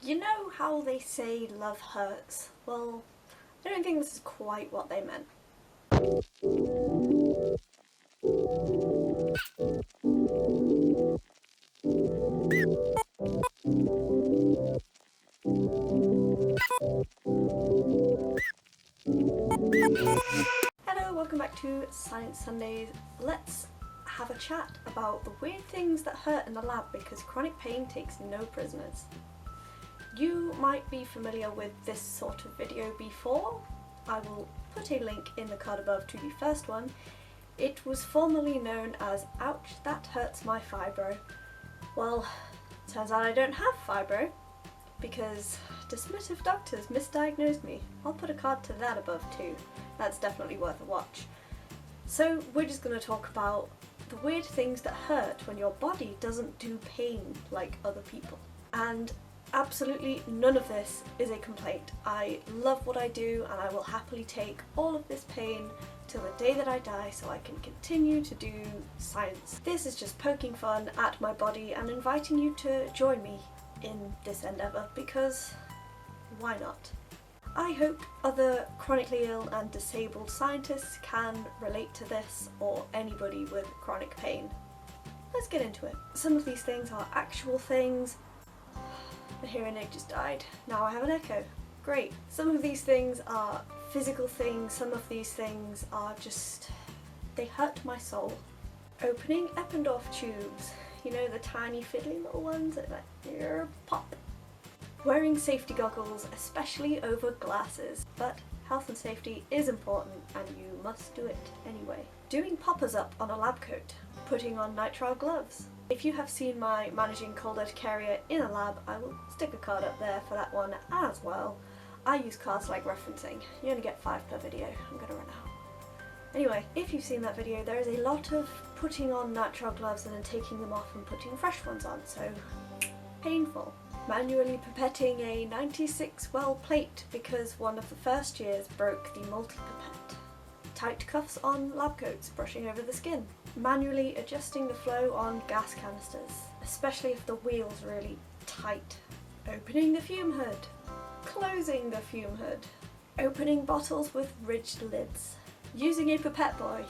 You know how they say love hurts? Well, I don't think this is quite what they meant. Hello, welcome back to Science Sundays. Let's have a chat about the weird things that hurt in the lab because chronic pain takes no prisoners. You might be familiar with this sort of video before. I will put a link in the card above to the first one. It was formerly known as "Ouch, that hurts my fibro." Well, turns out I don't have fibro because dismissive doctors misdiagnosed me. I'll put a card to that above too. That's definitely worth a watch. So we're just going to talk about the weird things that hurt when your body doesn't do pain like other people. And absolutely none of this is a complaint. I love what I do and I will happily take all of this pain till the day that I die so I can continue to do science. This is just poking fun at my body and inviting you to join me in this endeavour because why not? I hope other chronically ill and disabled scientists can relate to this, or anybody with chronic pain. Let's get into it. Some of these things are actual things. The hearing aid just died. Now I have an echo. Great. Some of these things are physical things, some of these things are just, they hurt my soul. Opening Eppendorf tubes. You know, the tiny fiddly little ones that like, pop. Wearing safety goggles, especially over glasses, but health and safety is important and you must do it anyway. Doing poppers up on a lab coat, putting on nitrile gloves. If you have seen my managing cold urticaria in a lab, I will stick a card up there for that one as well. I use cards like referencing. You only get 5 per video. I'm gonna run out. Anyway, if you've seen that video, there is a lot of putting on nitrile gloves and then taking them off and putting fresh ones on, so painful. Manually pipetting a 96 well plate because one of the first years broke the multi-pipette. Tight cuffs on lab coats, brushing over the skin. Manually adjusting the flow on gas canisters, especially if the wheel's really tight. Opening the fume hood. Closing the fume hood. Opening bottles with ridged lids. Using a pipette boy.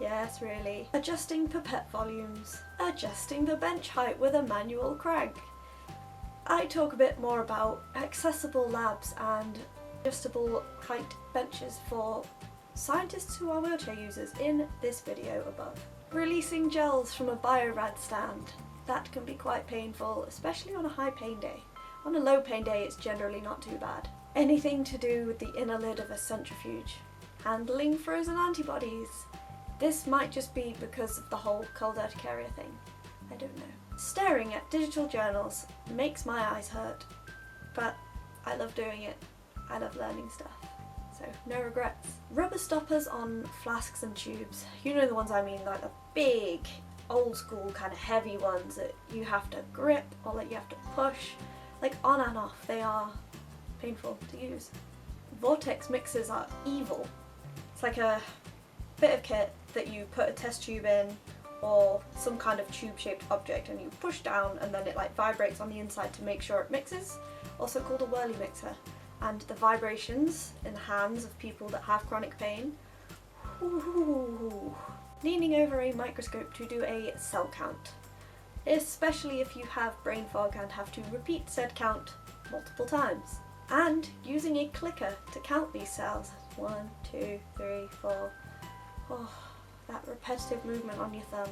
Yes, really. Adjusting pipette volumes. Adjusting the bench height with a manual crank. I talk a bit more about accessible labs and adjustable height benches for scientists who are wheelchair users in this video above. Releasing gels from a biorad stand. That can be quite painful, especially on a high pain day. On a low pain day it's generally not too bad. Anything to do with the inner lid of a centrifuge. Handling frozen antibodies. This might just be because of the whole cold urticaria thing. I don't know. Staring at digital journals makes my eyes hurt, but I love doing it. I love learning stuff, so no regrets. Rubber stoppers on flasks and tubes. You know the ones I mean, like the big, old school kind of heavy ones that you have to grip or that you have to push, like on and off. They are painful to use. Vortex mixers are evil. It's like a bit of kit that you put a test tube in or some kind of tube-shaped object and you push down and then it like vibrates on the inside to make sure it mixes, also called a whirly mixer. And the vibrations in the hands of people that have chronic pain. Ooh. Leaning over a microscope to do a cell count, especially if you have brain fog and have to repeat said count multiple times. And using a clicker to count these cells. 1, 2, 3, 4. Oh. That repetitive movement on your thumb.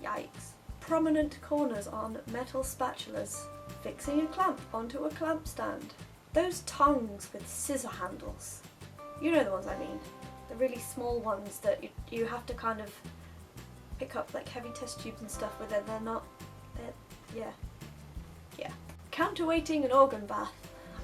Yikes. Prominent corners on metal spatulas. Fixing a clamp onto a clamp stand. Those tongs with scissor handles. You know the ones I mean. The really small ones that you have to kind of pick up like heavy test tubes and stuff with it. Yeah. Counterweighting an organ bath.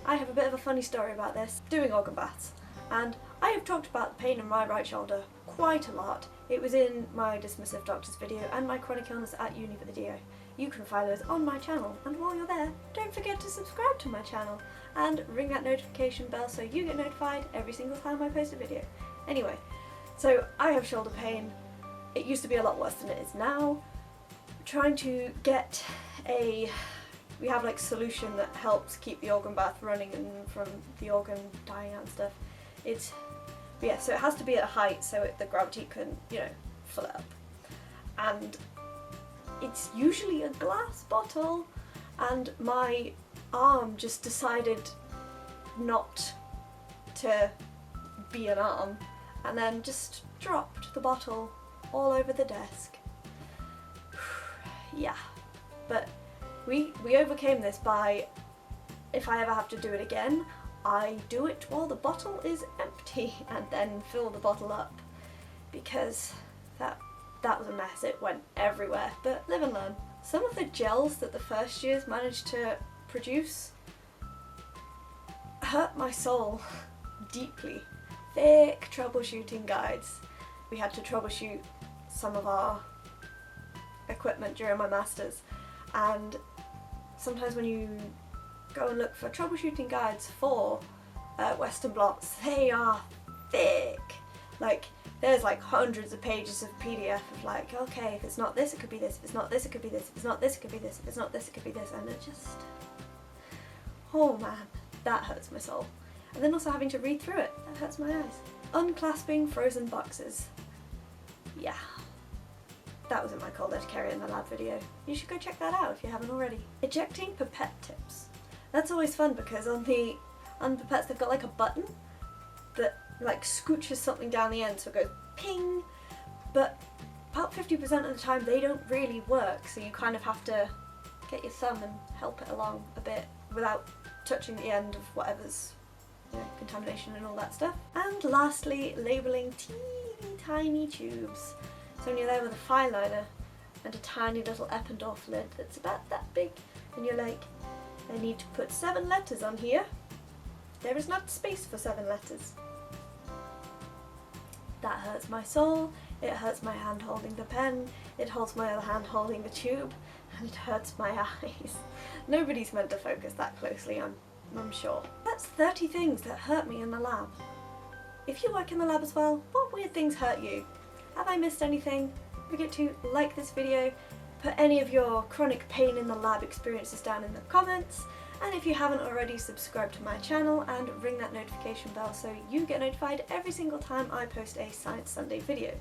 I have a bit of a funny story about this. Doing organ baths. And I have talked about the pain in my right shoulder quite a lot. It was in my dismissive doctors video and my chronic illness at uni video. You can find those on my channel, and while you're there, don't forget to subscribe to my channel and ring that notification bell so you get notified every single time I post a video. Anyway, so I have shoulder pain. It used to be a lot worse than it is now. Trying to get a we have like solution that helps keep the organ bath running and from the organ dying out and stuff. Yeah, so it has to be at a height so the gravity can, you know, fill it up. And it's usually a glass bottle, and my arm just decided not to be an arm and then just dropped the bottle all over the desk. Yeah, but we overcame this by, if I ever have to do it again, I do it while the bottle is empty and then fill the bottle up, because that was a mess. It went everywhere, but live and learn. Some of the gels that the first years managed to produce hurt my soul deeply. Thick troubleshooting guides. We had to troubleshoot some of our equipment during my masters, and sometimes when you go and look for troubleshooting guides for Western blocks, they are thick. Like, there's like hundreds of pages of PDF of like, okay, if it's not this, it could be this, if it's not this, it could be this, if it's not this, it could be this, if it's not this, it could be this, and it just, oh man, that hurts my soul. And then also having to read through it, that hurts my eyes. Unclasping frozen boxes. Yeah, that was in my cold edge carrier in the lab video. You should go check that out if you haven't already. Ejecting pipette tips. That's always fun because on the pipettes they've got like a button that like scooches something down the end so it goes ping, but about 50% of the time they don't really work, so you kind of have to get your thumb and help it along a bit without touching the end of whatever's, you know, contamination and all that stuff. And lastly, labelling teeny tiny tubes. So when you're there with a fine liner and a tiny little Eppendorf lid that's about that big, and you're like, I need to put 7 letters on here. There is not space for 7 letters. That hurts my soul, it hurts my hand holding the pen, it hurts my other hand holding the tube, and it hurts my eyes. Nobody's meant to focus that closely, I'm sure. That's 30 things that hurt me in the lab. If you work in the lab as well, what weird things hurt you? Have I missed anything? Don't forget to like this video, put any of your chronic pain in the lab experiences down in the comments, and if you haven't already, subscribe to my channel and ring that notification bell so you get notified every single time I post a Science Sunday video.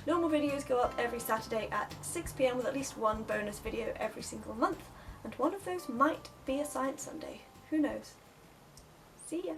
Normal videos go up every Saturday at 6 PM with at least one bonus video every single month, and one of those might be a Science Sunday. Who knows? See ya!